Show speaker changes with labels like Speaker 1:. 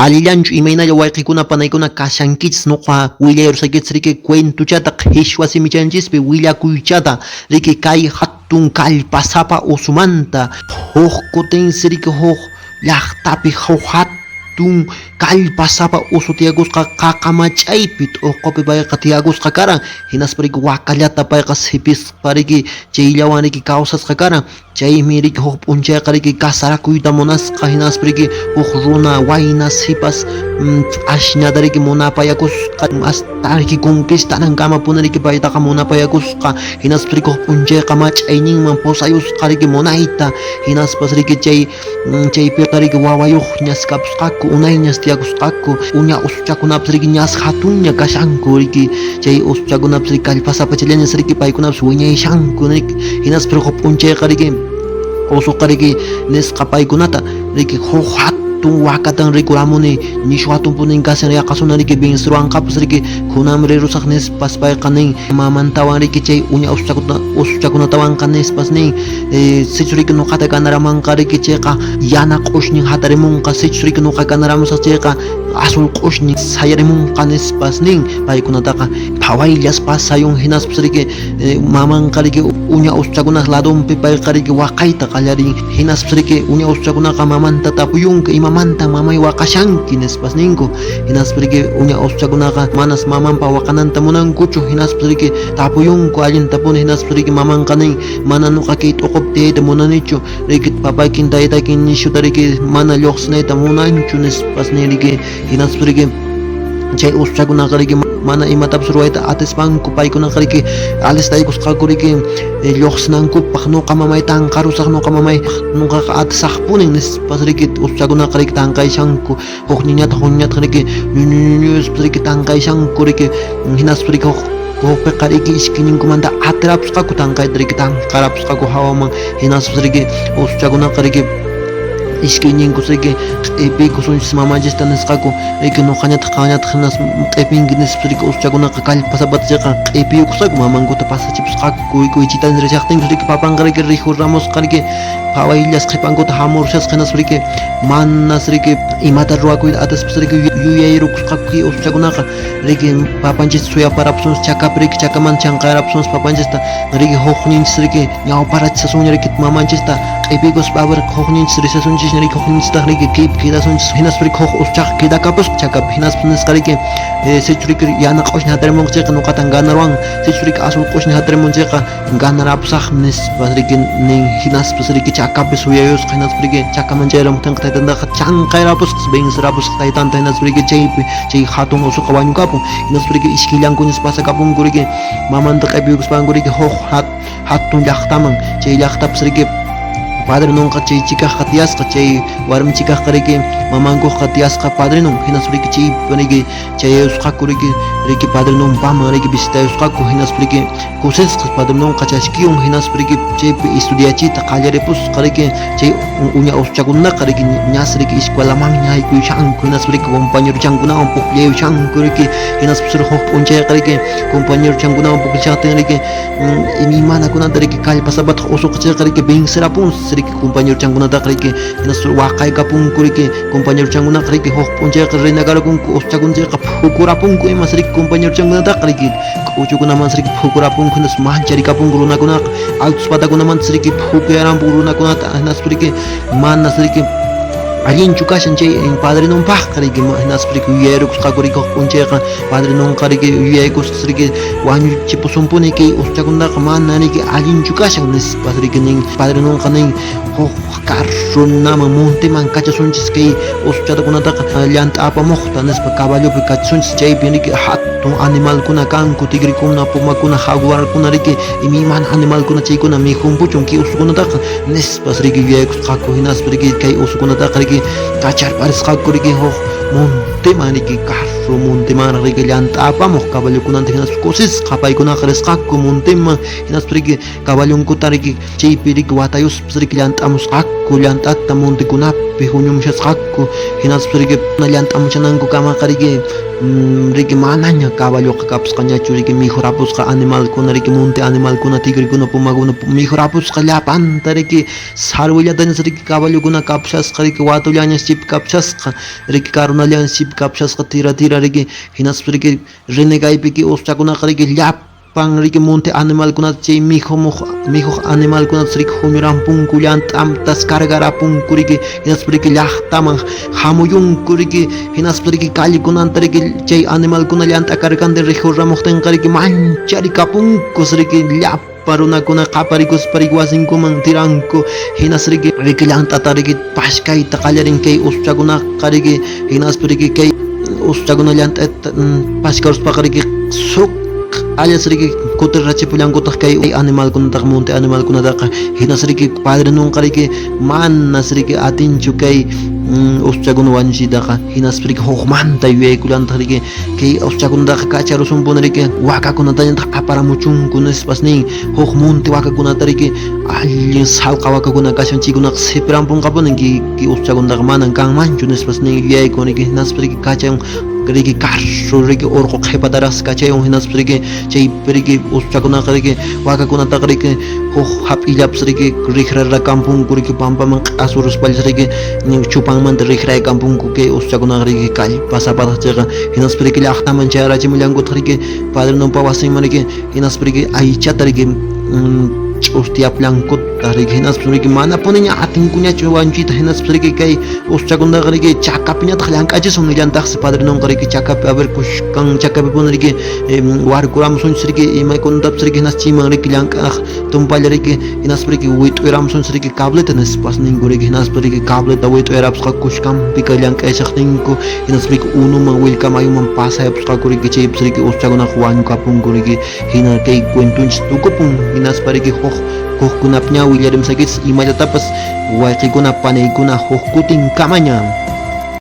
Speaker 1: alillanchu imaynalla wayqikuna panaykuna kashankichis nuqa willayursakich riki cuentuchata qhishwa simichanchikpi willakuychata riki kay hatun kallpasapa usumanta huk kutinsi riki huk llaqtapi huk hatun kallpasapa usu tiyagusqa qaqamachaypi t'uqupi payqa tiyagusqa karan hinaspa riki wakallata payqa sipisqa riki chayllawan riki kawsasqa karan chaymi riki huk p'unchayqa riki kasarakuyta munasqa hinaspa riki huk runa wayna sipas ashñata riki munapayakusqa hasta riki conquistanankama riki paytaqa munapayakusqa hinaspa riki huk p'unchayqa mach'ayninman pusayusqa riki munayta hinaspas riki chaypiqa riki wawayuq ñaskapusqaku unayñas tiyakusqaku uña usuchakunapas riki ñas hatunña kashanku riki chay usuchakunapas riki kallpasapa challañas riki paykunapas wiñayshanku riki hinaspa huk p'unchayqa riki usuqa riki nisqa paykunata riki huk hatun wakatan rikuramuni nishu hatun punin kasan yaqasuna riki venceruwanqapas riki kunam rirusaq nispas payqa nin mamantawan riki chay uña usuchakunatawanqa nispas nin sichu riki nuqata ganaramanqa riki chayqa yana q'ushnin hatarimunqa sichu riki nuqa ganaramusaq chayqa azul q'ushnin sayarimunqa nispas nin paykunataqa phawayllas pasayun hinaspas riki mamanqa riki uña usuchakunas ladunpi payqa riki waqayta qallarin hinaspas riki uña usuchakunaqa mamanta tapuyunqa imamanta mamay waqashanki nispas ninku hinaspas riki uña usuchakunaqa manas mamanpa waqananta munankuchu hinaspas riki tapuyunku allin tapuni hinaspas riki mamanqa nin mana nuqa kay t'uqupi tiyayta munanichu riki papaykin taytaykin nishuta riki mana lluqsinayta munanchu nispas nin riki hinaspas riki chay usuchakunaqa riki mana imatapas ruwayta atispanku paykunaqa riki alistaykusqaku riki lluqsinankupaq nuqa mamayta anqarusaq nuqa mamay nuqaqa atisaqpunin nispas riki usuchakunaqa riki tanqayshanku huk niñata huñata riki ñuñuñuspas riki tanqayshanku riki hinaspas riki hukpiqa riki ishkiyninkumanta atirapusqaku tanqayta riki tanqarapusqaku hawaman hinaspas riki usuchakunaqa riki ishkiyninkus riki q'ipiykusunchis mamanchista nisqaku riki nuqañataq qañataq hinas q'ipinki nispas riki usuchakunaqa kallpasapata chayqa q'ipiyukusqaku mamankuta pasachipusqaku kuychita nisrishaqtinkus riki papanqa riki rijuramusqa riki phawayllas qhipankuta hamurushasqa hinaspas riki manas riki imata ruwakuyta atispas riki yuyayrukusqaku usuchakunaqa riki papanchis suyaparapusunchis chakapi riki chakamanta chanqayarapusunchis papanchista riki hukninchis riki ñawparachisasuña riki mamanchista q'ipiykuspa hukninchis risasunchis riki hukninchista riki kidasunchis hinaspas riki huk usuchaqa kidakapusqa chakapi hinaspas nisqa riki sichu riki yana q'ushni hatarimunqa chayqa nuqatan ganarwan sichu riki azul q'ushni hatarimunqa chayqa ganarapusaq nispas riki nin hinaspas riki chakapi suyayusqa hinaspas riki chakaman chayramuptinqa taytantaqa chanqayrapusqa vencerapusqa taytanta hinaspas riki chaypi chay hatun usuqa wañukapun hinaspas riki ishkillankuñas pasakapunku riki mamanta q'ipiykuspanku riki huk hatun llaqtaman chay llaqtapas riki padrinunqa chay chikaqqa tiyasqa chay warmi chikaqqa riki mamankuqa tiyasqa padrinun hinaspas riki chaypi riki chayayusqaku riki padrinunpaman riki visitayusqaku hinaspas riki kusisqa padrinunqa chashkiyun hinaspas riki chaypi estudiachiyta qallaripusqa riki chay uña usuchakunaqa riki ñas riki escuelamanña haykuyushanku hinaspas riki compañeruchankunawan pukllayushanku riki hinaspas huk p'unchayqa riki compañeruchankunawan pukllashatin riki imanakunata riki kallpasapata usuqa chayqa riki vencerapunsi riki compañeruchankunataqa riki hinaspas waqaykapunku riki compañeruchankunaqa riki huk p'unchayqa rinakarakunku usuchakunchayqa phukurapunku imas riki compañeruchankunataqa riki k'uchukunamantas riki phukurapunku hinaspas mancharikapunku runakunaqa altus patakunamantas riki phukuyaranpunku runakunata hinaspas riki manas riki allinchu kashan chay padrinunpaqqa riki hinaspas riki yuyayrukusqaku riki huk p'unchayqa padrinunqa riki yuyaykusqas riki wañuchipusunpuni kay usuchakunaqa mana riki allinchu kashan nispas riki nin padrinunqa nin huk carrunaman monteman kachasunchis kay usuchatakunataqa llanta apamuqta nispa caballopi kachasunchis chaypi riki hatun animalkuna kanku tigrikuna pumakuna jaguarkuna riki imimana animalkuna chaykuna mijunpuchun kay usukunataqa nispas riki yuyaykusqaku hinaspas riki kay usukunataqa riki kacharparisqaku riki huk monte maniki carro monte maniki llanta apamos caballo kunan hinas cosis kapay kuna cresqaku monte man hinas priki caballo kutariki chaypirik watayus priki llanta amos akku llanta atta monte kunapi huñum shasqaku hinas priki llanta amuchananku kama qariki riki manaña caballo kapsqañachu riki mijorapusqa animal kuna riki monte animal kuna tigre kuna puma kuna mijorapusqa llapanta riki sarwillatañas riki caballo kuna kapshasqa riki watullañas chip kapshasqa riki karunallañas chip kapshasqa tira riki hinas riki renegaypiki uchakunaqa riki llapan riki monte animal kuna chay mijo animal kuna riki huñurampunku llantamtas cargarapunku riki hinas riki llaqtaman hamuyunku riki hinas riki callikunanta riki chay animal kuna llanta cargante rijurramuqtinqa riki mancharikapunkus riki llapa runakuna qaparikuspari wasinkuman tiranku hinas riki llantata riki pashkayta qallarin kay uchakunaqa riki hinas riki kay uschakuna llanta pashkaruspaqa riki suq alias riki kutir rachipullankutaq kay animal kunataq monte animal kunataqa hinas riki padre nunqa riki manas riki atinchu kay uschakuna wañuchiytaqa hinas riki hukmanta yuyaykullantaq riki kay uchakunataqa kacharusunpuna riki wakakunatañataq aparamuchunku nispas nin huk monte wakakunata riki allin sallqa wakakuna kashanchikunaqa sipiranpunqapuni ki uchakunataqa manan kanmanchu nispas nin yuyayku riki hinas riki kachan riki carro riki urqu qhipataras kachayun hinas riki chay riki uchakunaqa riki wakakunataqa riki huk hap'illapas riki rikrarrakampunku riki pampaman q'asuruspallas riki chupanmanta rikraykampunku kay uchakunaqa riki kallpasapataq chayqa hinas riki llaqtaman chayarachimullankutaq riki padrinunpa wasinman riki hinas riki aychata riki ch'ustiapullankuta riki hinas riki mana puniña atinkuñachu wanchita hinas riki kay uchakunaqa riki chakapiñataq llank'achisun llantaqsi padrinunqa riki chakapi a ver kushkan chakapipuna riki warkuramusunchis riki imaykunatapas riki hinas chayman riki llank'aq tumpalla riki hinas riki wit'uyramusunchis riki cableta nispas ninku riki hinas riki cableta wit'uyrapusqa kushkanpika llank'aychaq ninku hinas riki unuman willkamayuman pasayapusqaku riki chaypis riki uchakunaqa wañukapunku riki hina kay cuentunchis tukupun hinas riki hukkunapiña willarimsakis imallatapas wayqikuna panaykuna huk kutin kamaña.